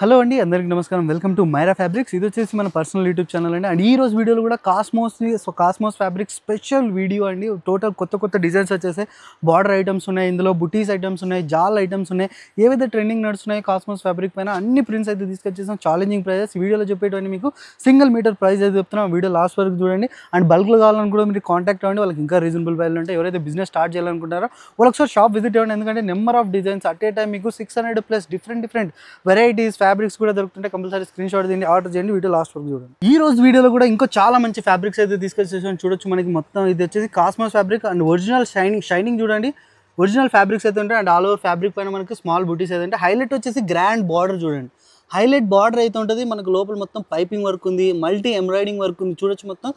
Hello అండి, అందరికీ నమస్కారం. Welcome to Myra fabrics. ఇది వచ్చేసి మన పర్సనల్ యూట్యూబ్ ఛానల్ అండి. అండ్ ఈ రోజు వీడియోలో కూడా కాస్మోస్ ఫ్యాబ్రిక్స్ స్పెషల్ వీడియో అండి. టోటల్ కొత్త డిజైన్స్ వచ్చేసాయి. బార్డర్ ఐటమ్స్ ఉన్నాయి, ఇందులో బుటీస్ ఐటమ్స్ ఉన్నాయి, జాల్ ఐటమ్స్ ఉన్నాయి. ఏవైతే ట్రెండింగ్ నడుస్తున్నాయి కాస్మోస్ ఫ్యాబ్రిక్ పైన అన్ని ప్రింట్స్ అయితే తీసుకొచ్చేసాం. ఛాలెంజింగ్ ప్రైజెస్ వీడియోలో చెప్పేటువంటి మీకు సింగిల్ మీటర్ ప్రైస్ అయితే చెప్తున్నాం. వీడియో లాస్ట్ వరకు చూడండి. అండ్ బల్క్లో కావాలని కూడా మీరు కాంటాక్ట్ అవ్వండి. వాళ్ళకి ఇంకా రీజనబుల్ ప్రైస్లో ఉంటాయి. ఎవరైతే బిజినెస్ స్టార్ట్ చేయాలనుకుంటారో వాళ్ళు ఒకసారి షాప్ విజిట్ అవ్వండి. ఎందుకంటే number of designs at a time మీకు 600+ డిఫరెంట్ వెరైటీస్ ఫ్యాబ్రిక్స్ కూడా దొరుకుతుంటే కంపల్సరీ స్క్రీన్ షాట్ తీయండి, ఆర్డర్ చేయండి. వీడియో లాస్ట్ వరకు చూడండి. ఈ రోజు వీడియోలో కూడా ఇంకో చాలా మంచి ఫ్యాబ్రిక్స్ అయితే తీసుకొచ్చేసాను. చూడొచ్చు, మనకి మొత్తం ఇది వచ్చేసి cosmos fabric and original shining చూడండి. ఒరిజినల్ ఫ్యాబ్రిక్స్ అయితే ఉంటాయి. అండ్ ఆల్ ఓవర్ ఫ్యాబ్రిక్ పైన మనకి స్మాల్ బూటీస్ అయితే ఉంటాయి. హైలైట్ వచ్చేసి గ్రాండ్ బార్డర్ చూడండి. హైలైట్ బార్డర్ అయితే ఉంటుంది. మనకు లోపల మొత్తం పైపింగ్ వర్క్ ఉంది, మల్టీ ఎంబ్రాయిడింగ్ వర్క్ ఉంది. చూడొచ్చు మొత్తం.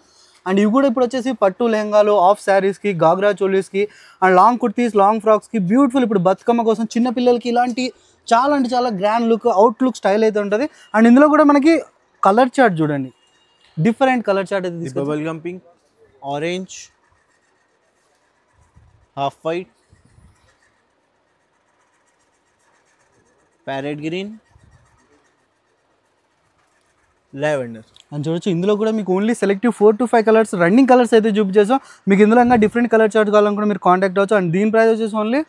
అండ్ ఇవి కూడా ఇప్పుడు వచ్చేసి పట్టు లెహంగాలు, ఆఫ్ శారీస్కి, గాగ్రా చోలీస్కి అండ్ లాంగ్ కుర్తీస్, లాంగ్ ఫ్రాక్స్కి బ్యూటిఫుల్. ఇప్పుడు బతుకమ్మ కోసం చిన్నపిల్లలకి ఇలాంటి చాలా అంటే చాలా grand look, out look style అయితే ఉంటుంది. అండ్ ఇందులో కూడా మనకి కలర్ చార్ట్ చూడండి, డిఫరెంట్ కలర్ చార్ట్ అయితే తీసుకొచ్చాం. Bubble gum pink, orange, half white, parrot green, lavender. అని చూడొచ్చు. ఇందులో కూడా మీకు only selective 4 to 5 colours, running colours అయితే చూపించేసాం. మీకు ఇందులో ఇంకా డిఫరెంట్ కలర్ చార్ట్ కావాలని కూడా మీరు కాంటాక్ట్ అవ్వచ్చు. అండ్ దీని ప్రైస్ వచ్చేసి ఓన్లీ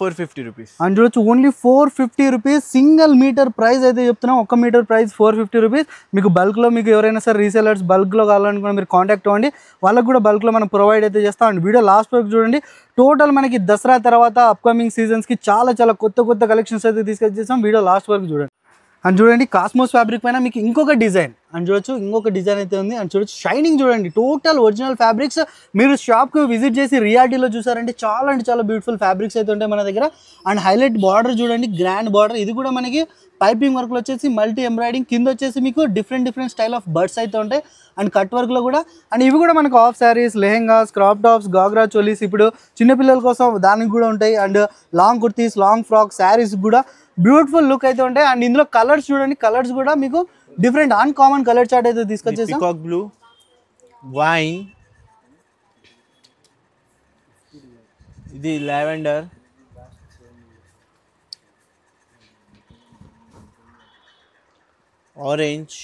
450 రూపీస్. అని చూడొచ్చు, only 450 rupees. Single metre price అయితే చెప్తున్నాం. 1 మీటర్ ప్రైస్ 450 రూపీస్. మీకు బల్క్లో మీకు ఎవరైనా సరే రీసెలర్స్ బల్క్లో కావాలని కూడా మీరు కాంటాక్ట్ అవ్వండి. వాళ్ళకి కూడా బల్క్లో మనం ప్రొవైడ్ అయితే చేస్తాం. అండ్ వీడియో లాస్ట్ వరకు చూడండి. టోటల్ మనకి దసరా తర్వాత అప్కమింగ్ సీజన్స్కి చాలా కొత్త కలెక్షన్స్ అయితే తీసుకొచ్చేసాం. వీడియో లాస్ట్ వరకు చూడండి. అండ్ చూడండి, కాస్మోస్ ఫ్యాబ్రిక్ పైన మీకు ఇంకొక డిజైన్ అని చూడొచ్చు. ఇంకొక డిజైన్ అయితే ఉంది. అండ్ చూడొచ్చు, షైనింగ్ చూడండి. Total original fabrics. మీరు షాప్కి విజిట్ చేసి రియాలిటీలో చూసారంటే చాలా అంటే చాలా బ్యూటిఫుల్ ఫ్యాబ్రిక్స్ అయితే ఉంటాయి మన దగ్గర. అండ్ హైలైట్ బార్డర్ చూడండి, గ్రాండ్ బార్డర్. ఇది కూడా మనకి పైపింగ్ వర్క్లో వచ్చేసి మల్టీ ఎంబ్రాయిడింగ్, కింద వచ్చేసి మీకు డిఫరెంట్ స్టైల్ ఆఫ్ బర్డ్స్ అయితే ఉంటాయి. అండ్ కట్ వర్క్లో కూడా. అండ్ ఇవి కూడా మనకు of saris, lehengas, crop tops, ghagra cholis, ఇప్పుడు చిన్నపిల్లల కోసం దానికి కూడా ఉంటాయి. And long kurtis, long frock, saris కూడా బ్యూటిఫుల్ లుక్ అయితే ఉంటాయి. అండ్ ఇందులో కలర్స్ చూడండి, కలర్స్ కూడా మీకు డిఫరెంట్ అన్కామన్ కలర్ చార్ట్ అయితే తీసుకొచ్చేసాం. పీకాక్ బ్లూ, వైన్, ఇది లావెండర్, ఆరెంజ్,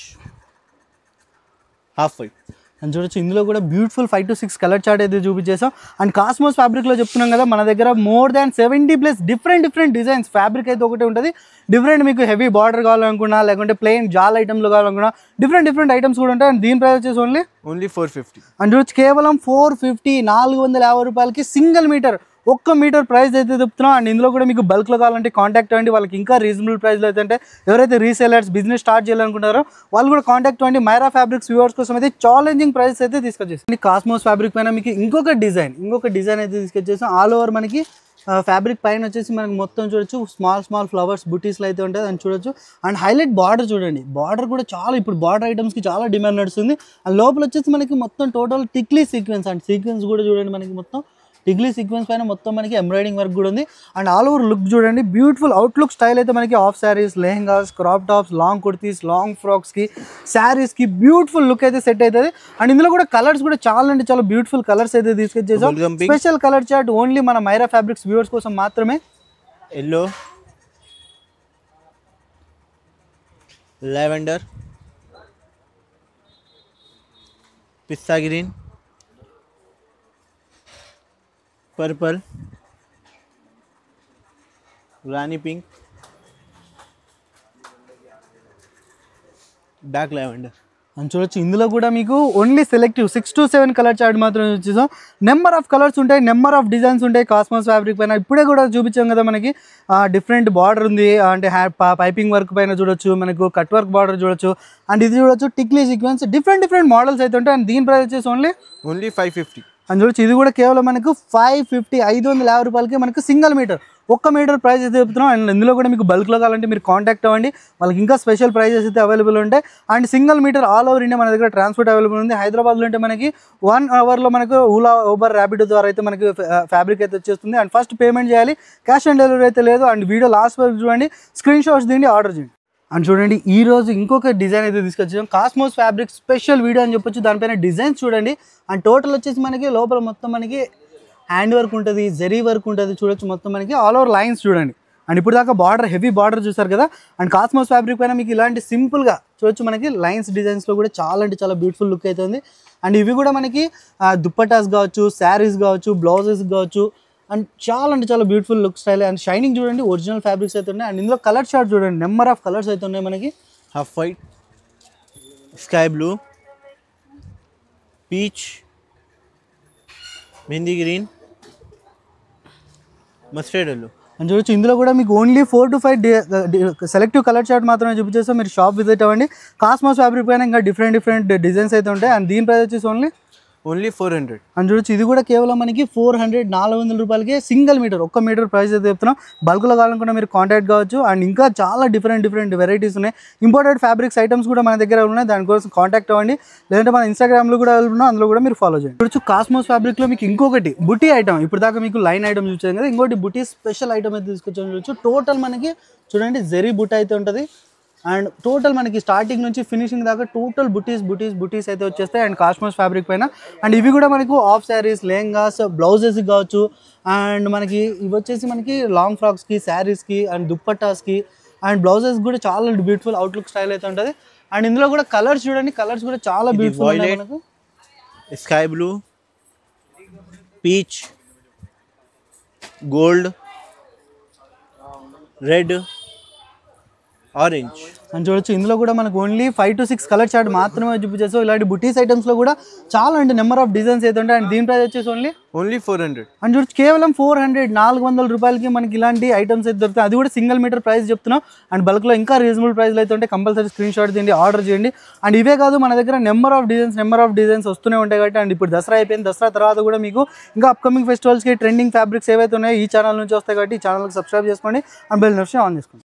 హాఫ్ వైట్. అని చూడొచ్చు, ఇందులో కూడా బ్యూటిఫుల్ 5 to 6 కలర్ చార్ట్ అయితే చూపించేసాం. అండ్ కాస్మోస్ ఫ్యాబ్రిక్లో చెప్తున్నాం కదా, మన దగ్గర more than 70+ different designs. Fabric అయితే ఒకటే ఉంటుంది. డిఫరెంట్ మీకు హెవీ బార్డర్ కావాలనుకున్నా, లేకుంటే ప్లెయిన్ జాల్ ఐటమ్లో కావాలనుకున్నా డిఫరెంట్ ఐటమ్స్ కూడా ఉంటాయి. అండ్ దీని ప్రైస్ వచ్చేసి ఓన్లీ 450. అండ్ చూడొచ్చు, కేవలం 450, 450 రూపాయలకి సింగిల్ మీటర్, 1 మీటర్ ప్రైస్ అయితే చెప్తున్నాం. అండ్ ఇందులో కూడా మీకు బల్క్లో కావాలంటే కాంటాక్ట్ అవ్వండి. వాళ్ళకి ఇంకా రీజనబుల్ ప్రైస్లో అయితే అంటే ఎవరైతే రీసేలర్స్ బిజినెస్ స్టార్ట్ చేయాలనుకుంటారో వాళ్ళు కూడా కాంటాక్ట్ అవ్వండి. మైరా ఫ్యాబ్రిక్స్ వ్యూవర్స్ కోసం అయితే ఛాలెంజింగ్ ప్రైస్ అయితే తీసుకొచ్చేసి కాస్మోస్ ఫ్యాబ్రిక్ పైన మీకు ఇంకొక డిజైన్ అయితే తీసుకొచ్చేసాం. ఆల్ ఓవర్ మనకి ఫ్యాబ్రిక్ పైన వచ్చేసి మనకి మొత్తం చూడొచ్చు స్మాల్ ఫ్లవర్స్ బుటీస్లో అయితే ఉంటుంది. అని చూడొచ్చు. అండ్ హైలైట్ బార్డర్ చూడండి. బార్డర్ కూడా చాలా, ఇప్పుడు బార్డర్ ఐటమ్స్కి చాలా డిమాండ్ నడుస్తుంది. అండ్ లోపల వచ్చేసి మనకి మొత్తం total tikli sequence. And sequence కూడా చూడండి, మనకి మొత్తం టిగ్లీ సీక్వెన్స్ పైన మొత్తం మనకి ఎంబ్రాయిడింగ్ వర్క్ కూడా ఉంది. అండ్ ఆల్ ఓవర్ లుక్ చూడండి, బ్యూటిఫుల్ అవుట్లుక్ స్టైల్ అయితే మనకి half saris, lehengas, crop tops, long kurtis, long ఫ్రాక్స్కి, శారీస్కి బ్యూటిఫుల్ లుక్ అయితే సెట్ అవుతుంది. అండ్ ఇందులో కూడా కలర్స్ కూడా చాలా అంటే చాలా బ్యూటిఫుల్ కలర్స్ అయితే తీసుకొచ్చేసాం. స్పెషల్ కలర్ చార్ట్ ఓన్లీ మన మైరా ఫ్యాబ్రిక్స్ వ్యూవర్స్ కోసం మాత్రమే. ఎల్లో, లావెండర్, పిస్తా గ్రీన్, पर्पल, रानी पिंक, డార్క్ లావెండర్. అని చూడొచ్చు, ఇందులో కూడా మీకు only selective 6 to 7 colour chart మాత్రమే వచ్చేసాం. నెంబర్ ఆఫ్ కలర్స్ ఉంటాయి, నెంబర్ ఆఫ్ డిజైన్స్ ఉంటాయి కాస్మోస్ ఫ్యాబ్రిక్ పైన. ఇప్పుడే కూడా చూపించాం కదా, మనకి డిఫరెంట్ బార్డర్ ఉంది. అంటే పైపింగ్ వర్క్ పైన చూడొచ్చు, మనకు కట్ వర్క్ బార్డర్ చూడొచ్చు. అండ్ ఇది చూడొచ్చు, టిక్లీ సీక్వెన్స్, డిఫరెంట్ మోడల్స్ అయితే ఉంటాయి. అండ్ దీని ప్రైస్ వచ్చేసి ఓన్లీ 550. అని చూడొచ్చు, ఇది కూడా కేవలం మనకు 550 రూపాయలకి మనకు సింగిల్ మీటర్, 1 మీటర్ ప్రైస్ అయితే చెప్తున్నాం. అండ్ ఇందులో కూడా మీకు బల్క్లో కావాలంటే మీరు కాంటాక్ట్ అవ్వండి. వాళ్ళకి ఇంకా స్పెషల్ ప్రైజెస్ అయితే అవైలబుల్ ఉంటాయి. And single metre all over India మన దగ్గర ట్రాన్స్పోర్ట్ అవైలబుల్ ఉంది. హైదరాబాద్లో అంటే మనకి 1 అవర్లో మనకు ఓలా, ఊబర్, ర్యాపిడో ద్వారా అయితే మనకి ఫ్యాబ్రిక్ అయితే వచ్చేస్తుంది. అండ్ ఫస్ట్ పేమెంట్ చేయాలి, క్యాష్ ఆన్ డెలివరీ అయితే లేదు. అండ్ వీడియో లాస్ట్ వరకు చూడండి, స్క్రీన్ షాట్స్ తీయండి, ఆర్డర్ చేయండి. అండ్ చూడండి, ఈ రోజు ఇంకొక డిజైన్ అయితే తీసుకొచ్చాం. కాస్మోస్ ఫ్యాబ్రిక్ స్పెషల్ వీడియో అని చెప్పొచ్చు. దానిపైన డిజైన్స్ చూడండి. అండ్ టోటల్ వచ్చేసి మనకి లోపల మొత్తం మనకి హ్యాండ్ వర్క్ ఉంటుంది, జరీ వర్క్ ఉంటుంది. చూడొచ్చు, మొత్తం మనకి ఆల్ ఓవర్ లైన్స్ చూడండి. అండ్ ఇప్పుడు దాకా బార్డర్ హెవీ బార్డర్ చూసారు కదా. అండ్ కాస్మోస్ ఫ్యాబ్రిక్ పైన మీకు ఇలాంటి సింపుల్గా చూడొచ్చు, మనకి లైన్స్ డిజైన్స్లో కూడా చాలా అంటే చాలా బ్యూటిఫుల్ లుక్ అవుతుంది. అండ్ ఇవి కూడా మనకి దుప్పటాస్ కావచ్చు, శారీస్ కావచ్చు, బ్లౌజెస్ కావచ్చు, అండ్ చాలా అంటే చాలా beautiful look style. And shining చూడండి, ఒరిజినల్ ఫ్యాబ్రిక్స్ అయితే ఉన్నాయి. అండ్ ఇందులో కలర్ షార్ట్ చూడండి, నెంబర్ ఆఫ్ కలర్స్ అయితే ఉన్నాయి మనకి. Half white, sky blue, peach, mehndi green, mustard yellow. అని చూడొచ్చు, ఇందులో కూడా మీకు only 4 to 5 selective colour chart మాత్రమే చూపించేస్తాం. మీరు షాప్ విజిట్ అవ్వండి. కాస్మోస్ ఫ్యాబ్రిక్ పైన ఇంకా డిఫరెంట్ డిజైన్స్ అయితే ఉంటాయి. అండ్ దీని ప్రైస్ వచ్చేసి ఓన్లీ 400. అని చూడొచ్చు, ఇది కూడా కేవలం మనకి 400 రూపాయలకి సింగిల్ మీటర్, 1 మీటర్ ప్రైస్ అయితే చెప్తున్నాం. బల్క్లో కావాలనుకున్నా మీరు కాంటాక్ట్ కావచ్చు. అండ్ ఇంకా చాలా డిఫరెంట్ వెరైటీస్ ఉన్నాయి. ఇంపోర్టెడ్ ఫ్యాబ్రిక్స్ ఐటమ్స్ కూడా మన దగ్గర ఉన్నాయి, దానికోసం కాంటాక్ట్ అవ్వండి. లేదంటే మన ఇన్స్టాగ్రామ్లో కూడా ఉన్నాం, అందులో కూడా మీరు ఫాలో చేయండి. చూడొచ్చు, కాస్మోస్ ఫ్యాబ్రిక్లో మీకు ఇంకొకటి బుటీ ఐటమ్, ఇప్పుడు దాకా మీకు లైన్ ఐటమ్ చూసాం కదా, ఇంకోటి బుటీ స్పెషల్ ఐటమ్ అయితే తీసుకొచ్చాను. చూడొచ్చు, టోటల్ మనకి చూడండి జెరీ బుటీ అయితే ఉంటుంది. అండ్ టోటల్ మనకి స్టార్టింగ్ నుంచి ఫినిషింగ్ దాకా టోటల్ బుటీస్ అయితే వచ్చేస్తాయి. అండ్ కాస్మోస్ ఫ్యాబ్రిక్ పైన. అండ్ ఇవి కూడా మనకు ఆఫ్ శారీస్, లెహంగాస్, బ్లౌజెస్ కావచ్చు. అండ్ మనకి ఇవి వచ్చేసి మనకి లాంగ్ ఫ్రాక్స్కి, శారీస్కి, అండ్ దుప్పట్టాస్కి, అండ్ బ్లౌజెస్ కూడా చాలా బ్యూటిఫుల్ అవుట్లుక్ స్టైల్ అయితే ఉంటుంది. అండ్ ఇందులో కూడా కలర్స్ చూడండి, కలర్స్ కూడా చాలా బ్యూటిఫుల్ ఉన్నాయి మనకు. Sky blue, peach, gold, red, orange. అని చూడొచ్చు, ఇందులో కూడా మనకు ఓన్లీ 5 to 6 కలర్ చార్ట్ మాత్రమే చూపించేస్తాం. ఇలాంటి బుటీస్ ఐటమ్స్లో కూడా చాలా అంటే నెంబర్ ఆఫ్ డిజైన్స్ అయితే ఉంటాయి. అండ్ దీని ప్రైస్ వచ్చేసి ఓన్లీ 400. అని చూడొచ్చు, కేవలం 400 రూపాయలకి మనకి ఇలాంటి ఐటమ్స్ అయితే దొరుకుతాయి. అది కూడా సింగిల్ మీటర్ ప్రైస్ చెప్తున్నాం. అండ్ బల్క్లో ఇంకా రీజనబుల్ ప్రైస్లో అయితే ఉంటే కంపల్సరీ స్క్రీన్ షాట్ చేయండి, ఆర్డర్ చేయండి. అండ్ ఇవే కాదు, మన దగ్గర నెంబర్ ఆఫ్ డిజైన్స్ వస్తూనే ఉంటాయి కాబట్టి. అండ్ ఇప్పుడు దసరా అయిపోయింది, దసరా తర్వాత కూడా మీకు ఇంకా అప్కమింగ్ ఫెస్టివల్స్కి ట్రెండింగ్ ఫ్యాబ్రిక్స్ ఏవైతే ఉన్నాయో ఈ ఛానల్ నుంచి వస్తాయి కాబట్టి ఈ ఛానల్కి సబ్స్క్రైబ్ చేసుకోండి. అండ్ బెల్ నోటిఫికేషన్ ఆన్ చేసుకోండి.